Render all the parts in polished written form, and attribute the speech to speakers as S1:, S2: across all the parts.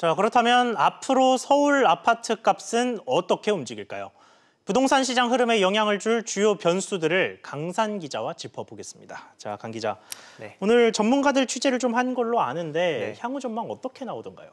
S1: 자, 그렇다면 앞으로 서울 아파트 값은 어떻게 움직일까요? 부동산 시장 흐름에 영향을 줄 주요 변수들을 강산 기자와 짚어보겠습니다. 자, 강 기자.
S2: 네.
S1: 오늘 전문가들 취재를 좀 한 걸로 아는데
S2: 네.
S1: 향후 전망 어떻게 나오던가요?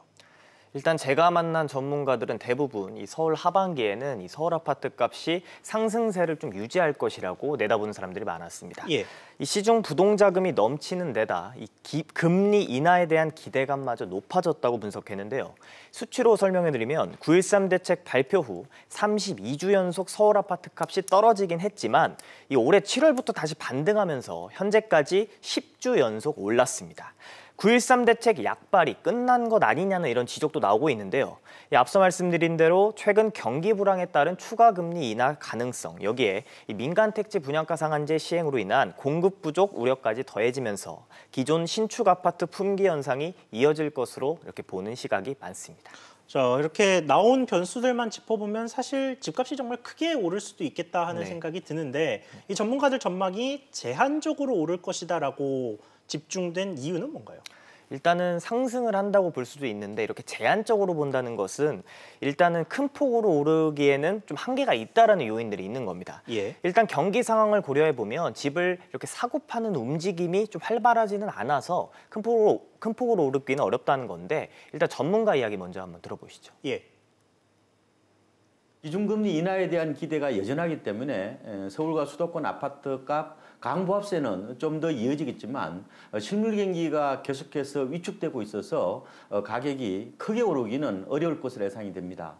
S2: 일단 제가 만난 전문가들은 대부분 이 서울 하반기에는 이 서울 아파트 값이 상승세를 좀 유지할 것이라고 내다보는 사람들이 많았습니다.
S1: 예.
S2: 이 시중 부동자금이 넘치는 데다 이 금리 인하에 대한 기대감마저 높아졌다고 분석했는데요. 수치로 설명해드리면 9.13 대책 발표 후 32주 연속 서울 아파트 값이 떨어지긴 했지만 이 올해 7월부터 다시 반등하면서 현재까지 10주 연속 올랐습니다. 9.13 대책 약발이 끝난 것 아니냐는 이런 지적도 나오고 있는데요. 앞서 말씀드린 대로 최근 경기 불황에 따른 추가 금리 인하 가능성, 여기에 민간 택지 분양가 상한제 시행으로 인한 공급 부족 우려까지 더해지면서 기존 신축 아파트 품귀 현상이 이어질 것으로 이렇게 보는 시각이 많습니다.
S1: 자, 이렇게 나온 변수들만 짚어보면 사실 집값이 정말 크게 오를 수도 있겠다 하는
S2: 네.
S1: 생각이 드는데 이 전문가들 전망이 제한적으로 오를 것이다라고 집중된 이유는 뭔가요?
S2: 일단은 상승을 한다고 볼 수도 있는데 이렇게 제한적으로 본다는 것은 일단은 큰 폭으로 오르기에는 좀 한계가 있다라는 요인들이 있는 겁니다.
S1: 예.
S2: 일단 경기 상황을 고려해 보면 집을 이렇게 사고 파는 움직임이 좀 활발하지는 않아서 큰 폭으로 오르기는 어렵다는 건데 일단 전문가 이야기 먼저 한번 들어보시죠.
S1: 예.
S3: 기준금리 인하에 대한 기대가 여전하기 때문에 서울과 수도권 아파트값 강보합세는 좀 더 이어지겠지만 실물 경기가 계속해서 위축되고 있어서 가격이 크게 오르기는 어려울 것으로 예상이 됩니다.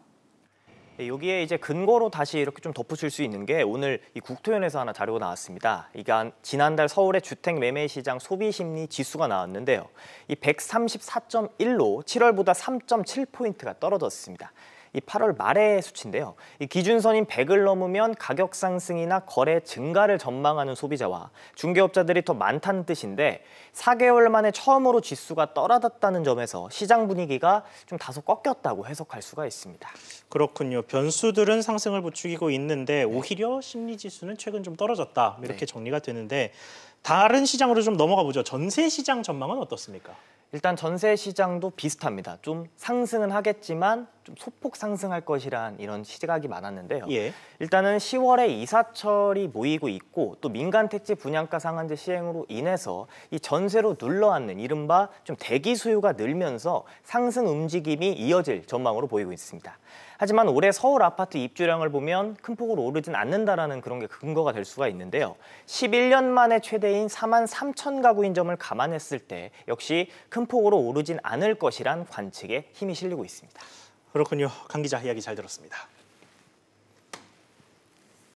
S2: 여기에 이제 근거로 다시 이렇게 좀 덧붙일 수 있는 게 오늘 이 국토연에서 하나 자료가 나왔습니다. 이게 지난달 서울의 주택 매매 시장 소비 심리 지수가 나왔는데요. 이 134.1로 7월보다 3.7포인트가 떨어졌습니다. 이 8월 말의 수치인데요. 이 기준선인 100을 넘으면 가격 상승이나 거래 증가를 전망하는 소비자와 중개업자들이 더 많다는 뜻인데 4개월 만에 처음으로 지수가 떨어졌다는 점에서 시장 분위기가 좀 다소 꺾였다고 해석할 수가 있습니다.
S1: 그렇군요. 변수들은 상승을 부추기고 있는데 오히려 심리 지수는 최근 좀 떨어졌다. 이렇게 정리가 되는데 다른 시장으로 좀 넘어가 보죠. 전세 시장 전망은 어떻습니까?
S2: 일단 전세 시장도 비슷합니다. 좀 상승은 하겠지만 좀 소폭 상승할 것이란 이런 시각이 많았는데요.
S1: 예.
S2: 일단은 10월에 이사철이 모이고 있고 또 민간 택지 분양가 상한제 시행으로 인해서 이 전세로 눌러앉는 이른바 좀 대기 수요가 늘면서 상승 움직임이 이어질 전망으로 보이고 있습니다. 하지만 올해 서울 아파트 입주량을 보면 큰 폭으로 오르진 않는다라는 그런 게 근거가 될 수가 있는데요. 11년 만에 최대인 4만 3천 가구인 점을 감안했을 때 역시 큰 폭으로 오르진 않을 것이란 관측에 힘이 실리고 있습니다.
S1: 그렇군요. 강 기자 이야기 잘 들었습니다.